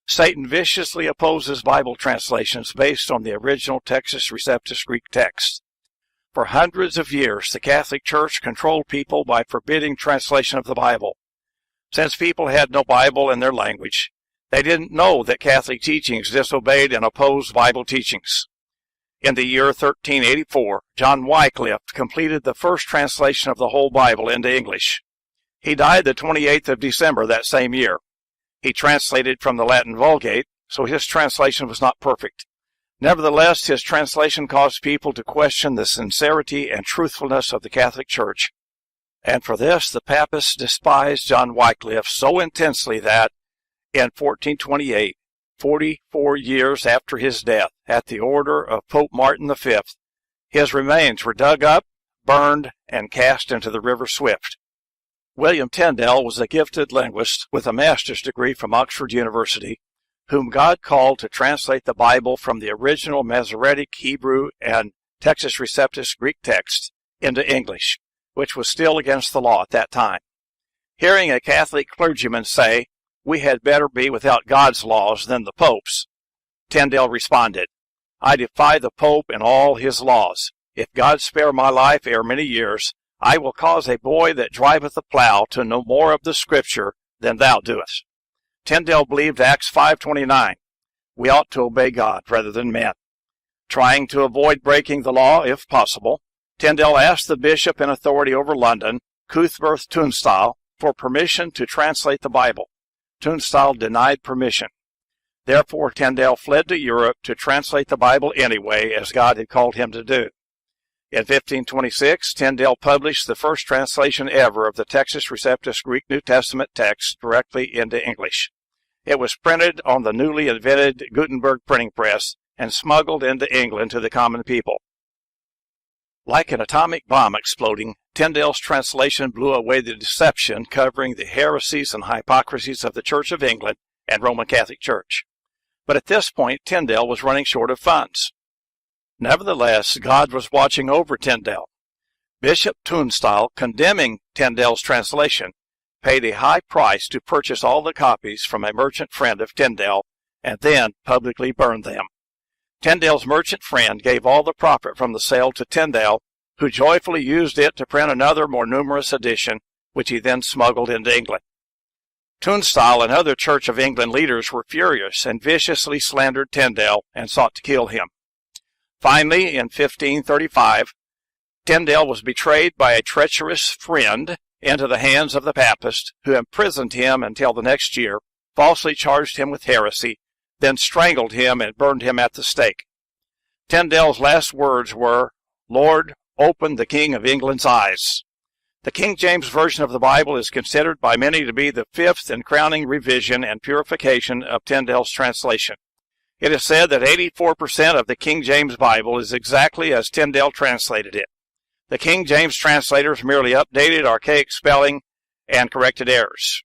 Satan viciously opposes Bible translations based on the original Textus Receptus Greek text. For hundreds of years, the Catholic Church controlled people by forbidding translation of the Bible. Since people had no Bible in their language, they didn't know that Catholic teachings disobeyed and opposed Bible teachings. In the year 1384, John Wycliffe completed the first translation of the whole Bible into English. He died the 28th of December that same year. He translated from the Latin Vulgate, so his translation was not perfect. Nevertheless, his translation caused people to question the sincerity and truthfulness of the Catholic Church. And for this, the Papists despised John Wycliffe so intensely that, in 1428, 44 years after his death, at the order of Pope Martin V, his remains were dug up, burned, and cast into the River Swift. William Tyndale was a gifted linguist with a master's degree from Oxford University, whom God called to translate the Bible from the original Masoretic Hebrew and Textus Receptus Greek text into English, which was still against the law at that time. Hearing a Catholic clergyman say, "We had better be without God's laws than the Pope's," Tyndale responded, "I defy the Pope and all his laws. If God spare my life ere many years, I will cause a boy that driveth a plow to know more of the Scripture than thou doest." Tyndale believed Acts 5:29. We ought to obey God rather than men. Trying to avoid breaking the law, if possible, Tyndale asked the bishop in authority over London, Cuthbert Tunstall, for permission to translate the Bible. Tunstall denied permission. Therefore, Tyndale fled to Europe to translate the Bible anyway, as God had called him to do. In 1526, Tyndale published the first translation ever of the Textus Receptus Greek New Testament text directly into English. It was printed on the newly invented Gutenberg printing press and smuggled into England to the common people. Like an atomic bomb exploding, Tyndale's translation blew away the deception covering the heresies and hypocrisies of the Church of England and Roman Catholic Church. But at this point, Tyndale was running short of funds. Nevertheless, God was watching over Tyndale. Bishop Tunstall, condemning Tyndale's translation, paid a high price to purchase all the copies from a merchant friend of Tyndale and then publicly burned them. Tyndale's merchant friend gave all the profit from the sale to Tyndale, who joyfully used it to print another more numerous edition, which he then smuggled into England. Tunstall and other Church of England leaders were furious and viciously slandered Tyndale and sought to kill him. Finally, in 1535, Tyndale was betrayed by a treacherous friend into the hands of the Papists, who imprisoned him until the next year, falsely charged him with heresy, then strangled him and burned him at the stake. Tyndale's last words were, "Lord, open the King of England's eyes." The King James Version of the Bible is considered by many to be the fifth and crowning revision and purification of Tyndale's translation. It is said that 84% of the King James Bible is exactly as Tyndale translated it. The King James translators merely updated archaic spelling and corrected errors.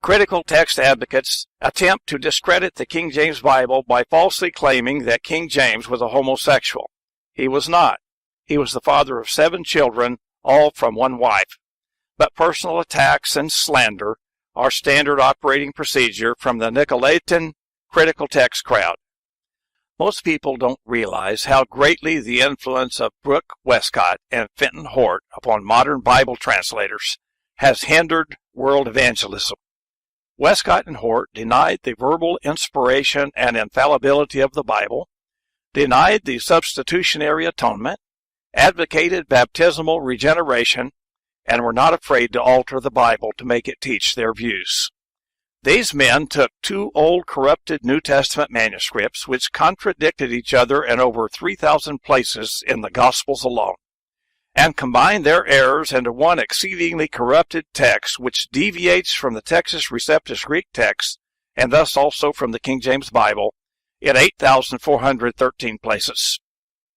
Critical text advocates attempt to discredit the King James Bible by falsely claiming that King James was a homosexual. He was not. He was the father of 7 children, all from one wife. But personal attacks and slander are standard operating procedure from the Nicolaitan critical text crowd. Most people don't realize how greatly the influence of Brooke Westcott and Fenton Hort upon modern Bible translators has hindered world evangelism. Westcott and Hort denied the verbal inspiration and infallibility of the Bible, denied the substitutionary atonement, advocated baptismal regeneration, and were not afraid to alter the Bible to make it teach their views. These men took 2 old corrupted New Testament manuscripts which contradicted each other in over 3,000 places in the Gospels alone, and combined their errors into one exceedingly corrupted text which deviates from the Textus Receptus Greek text and thus also from the King James Bible in 8,413 places.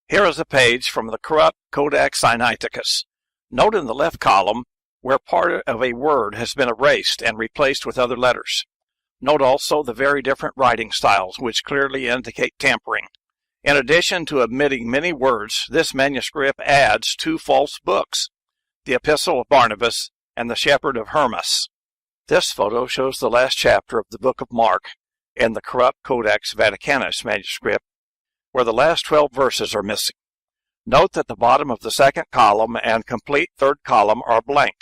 Here is a page from the corrupt Codex Sinaiticus. Note in the left column where part of a word has been erased and replaced with other letters. Note also the very different writing styles, which clearly indicate tampering. In addition to omitting many words, this manuscript adds 2 false books, the Epistle of Barnabas and the Shepherd of Hermas. This photo shows the last chapter of the book of Mark, in the corrupt Codex Vaticanus manuscript, where the last 12 verses are missing. Note that the bottom of the second column and complete third column are blank.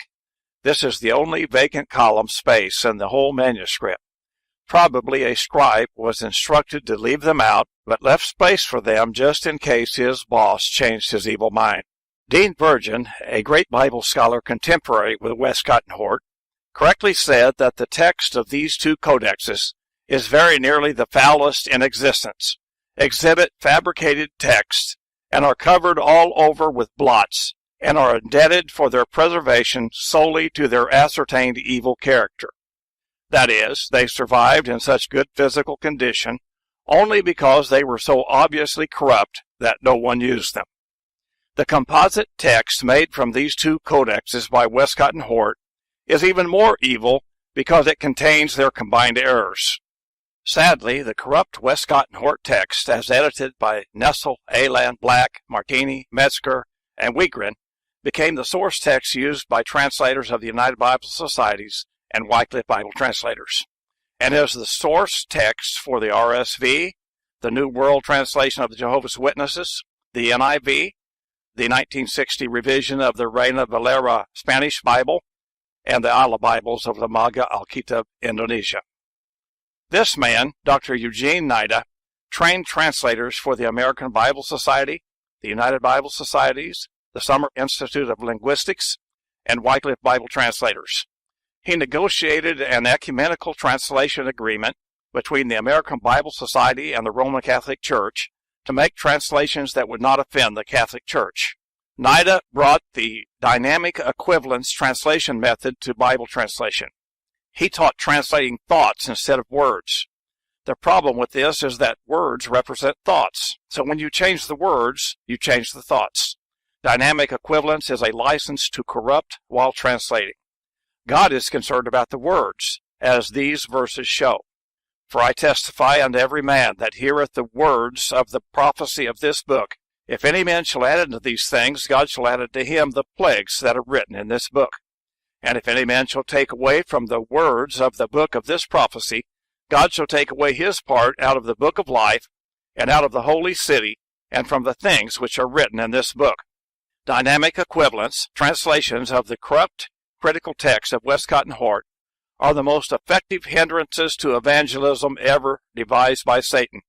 This is the only vacant column space in the whole manuscript. Probably a scribe was instructed to leave them out, but left space for them just in case his boss changed his evil mind. Dean Virgin, a great Bible scholar contemporary with Westcott and Hort, correctly said that the text of these two codexes is very nearly the foulest in existence, exhibit fabricated texts, and are covered all over with blots, and are indebted for their preservation solely to their ascertained evil character. That is, they survived in such good physical condition only because they were so obviously corrupt that no one used them. The composite text made from these two codexes by Westcott and Hort is even more evil because it contains their combined errors. Sadly, the corrupt Westcott and Hort text, as edited by Nessel, Aland, Black, Martini, Metzger, and Wigren, became the source text used by translators of the United Bible Societies and Wycliffe Bible translators, and is the source text for the RSV, the New World Translation of the Jehovah's Witnesses, the NIV, the 1960 revision of the Reina Valera Spanish Bible, and the Ala Bibles of the Maga Alkitab, Indonesia. This man, Dr. Eugene Nida, trained translators for the American Bible Society, the United Bible Societies, the Summer Institute of Linguistics, and Wycliffe Bible translators. He negotiated an ecumenical translation agreement between the American Bible Society and the Roman Catholic Church to make translations that would not offend the Catholic Church. Nida brought the dynamic equivalence translation method to Bible translation. He taught translating thoughts instead of words. The problem with this is that words represent thoughts. So when you change the words, you change the thoughts. Dynamic equivalence is a license to corrupt while translating. God is concerned about the words, as these verses show. For I testify unto every man that heareth the words of the prophecy of this book. If any man shall add unto these things, God shall add unto him the plagues that are written in this book. And if any man shall take away from the words of the book of this prophecy, God shall take away his part out of the book of life, and out of the holy city, and from the things which are written in this book. Dynamic equivalence, translations of the corrupt critical text of Westcott and Hort, are the most effective hindrances to evangelism ever devised by Satan.